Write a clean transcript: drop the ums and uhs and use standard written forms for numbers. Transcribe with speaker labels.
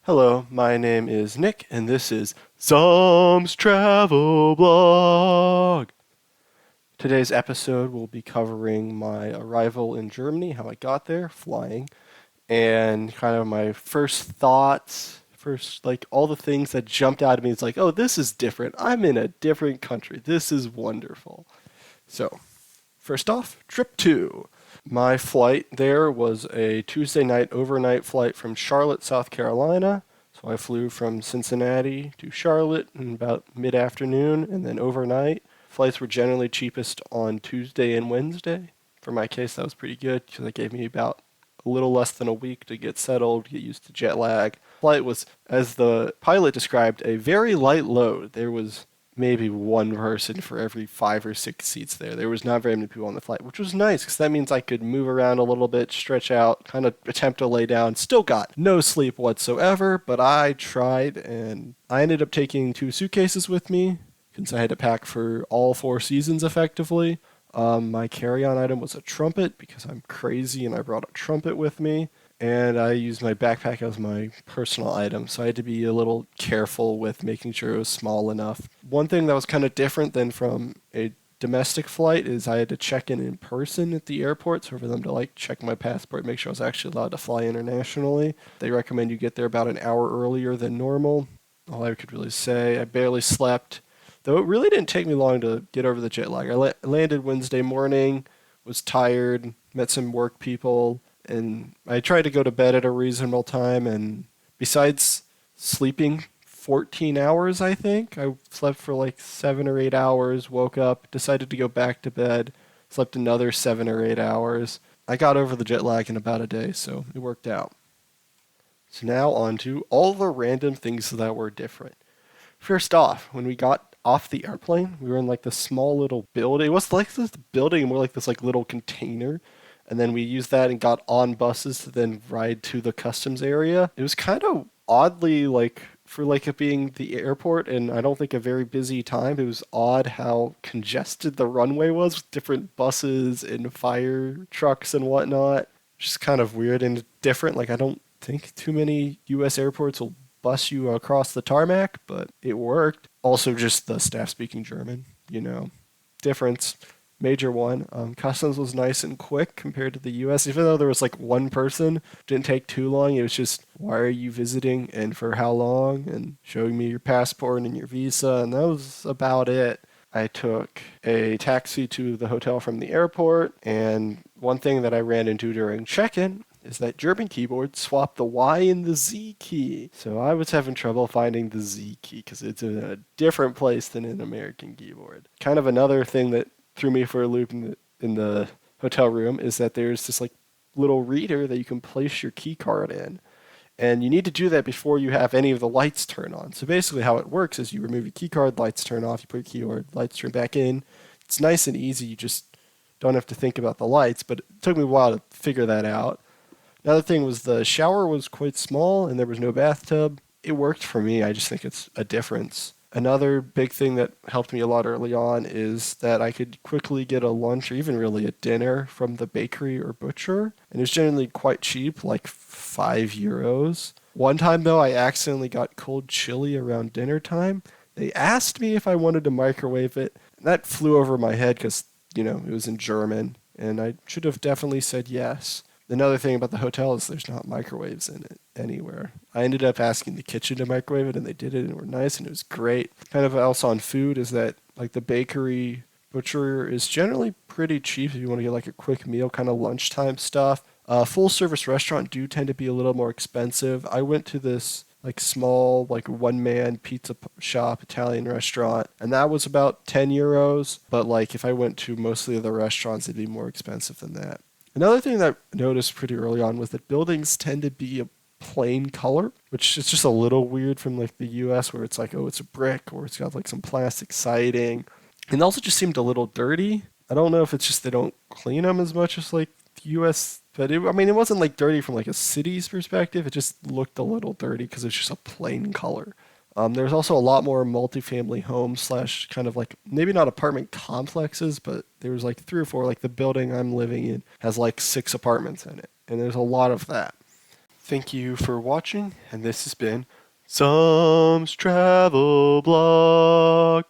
Speaker 1: Hello, my name is Nick, and this is Zumb's Travel Blog. Today's episode will be covering my arrival in Germany, how I got there, flying, and kind of my first thoughts, all the things that jumped out at me. It's like, oh, this is different. I'm in a different country. This is wonderful. So, first off, trip two. My flight there was a Tuesday night overnight flight from Charlotte, South Carolina. So I flew from Cincinnati to Charlotte in about mid-afternoon and then overnight. Flights were generally cheapest on Tuesday and Wednesday. For my case, that was pretty good because it gave me about a little less than a week to get settled, get used to jet lag. Flight was, as the pilot described, a very light load. There was maybe one person for every 5 or 6 seats there. There was not very many people on the flight, which was nice because that means I could move around a little bit, stretch out, kind of attempt to lay down. Still got no sleep whatsoever, but I tried, and I ended up taking 2 suitcases with me since I had to pack for all 4 seasons effectively. My carry-on item was a trumpet because I'm crazy and I brought a trumpet with me. And I used my backpack as my personal item, so I had to be a little careful with making sure it was small enough. One thing that was kind of different than from a domestic flight is I had to check in person at the airport, so for them to check my passport, make sure I was actually allowed to fly internationally. They recommend you get there about an hour earlier than normal. All I could really say, I barely slept, though it really didn't take me long to get over the jet lag. I landed Wednesday morning, was tired, met some work people, and I tried to go to bed at a reasonable time. And besides sleeping 14 hours, I think, I slept for 7 or 8 hours, woke up, decided to go back to bed, slept another 7 or 8 hours. I got over the jet lag in about a day, so it worked out. So now on to all the random things that were different. First off, when we got off the airplane, we were in this small little building. It was like this building, more like this little container, and then we used that and got on buses to then ride to the customs area. It was kind of oddly for it being the airport and I don't think a very busy time. It was odd how congested the runway was with different buses and fire trucks and whatnot. Just kind of weird and different. I don't think too many U.S. airports will bus you across the tarmac, but it worked. Also, just the staff speaking German, difference. Major one. Customs was nice and quick compared to the U.S. Even though there was one person, didn't take too long. It was just, why are you visiting and for how long, and showing me your passport and your visa, and that was about it. I took a taxi to the hotel from the airport, and one thing that I ran into during check-in is that German keyboard swapped the Y and the Z key. So I was having trouble finding the Z key because it's in a different place than an American keyboard. Kind of another thing that threw me for a loop in the hotel room is that there's this little reader that you can place your key card in. And you need to do that before you have any of the lights turn on. So basically how it works is you remove your key card, lights turn off, you put your keyboard, lights turn back in. It's nice and easy, you just don't have to think about the lights, but it took me a while to figure that out. Another thing was the shower was quite small and there was no bathtub. It worked for me, I just think it's a difference. Another big thing that helped me a lot early on is that I could quickly get a lunch or even really a dinner from the bakery or butcher. And it was generally quite cheap, like €5. One time though, I accidentally got cold chili around dinner time. They asked me if I wanted to microwave it. And that flew over my head because, it was in German. And I should have definitely said yes. Another thing about the hotel is there's not microwaves in it anywhere. I ended up asking the kitchen to microwave it, and they did it, and it were nice, and it was great. Kind of else on food is that the bakery butcher is generally pretty cheap if you want to get a quick meal, kind of lunchtime stuff. Full service restaurant do tend to be a little more expensive. I went to this small one man pizza shop Italian restaurant, and that was about €10. But if I went to mostly other restaurants, it'd be more expensive than that. Another thing that I noticed pretty early on was that buildings tend to be a plain color, which is just a little weird from the US where it's oh, it's a brick or it's got some plastic siding. And it also just seemed a little dirty. I don't know if it's just they don't clean them as much as the US, but it wasn't dirty from a city's perspective. It just looked a little dirty because it's just a plain color. There's also a lot more multifamily homes slash kind of maybe not apartment complexes, but there's 3 or 4. The building I'm living in has 6 apartments in it, and there's a lot of that. Thank you for watching, and this has been Zumb's Travel Blog.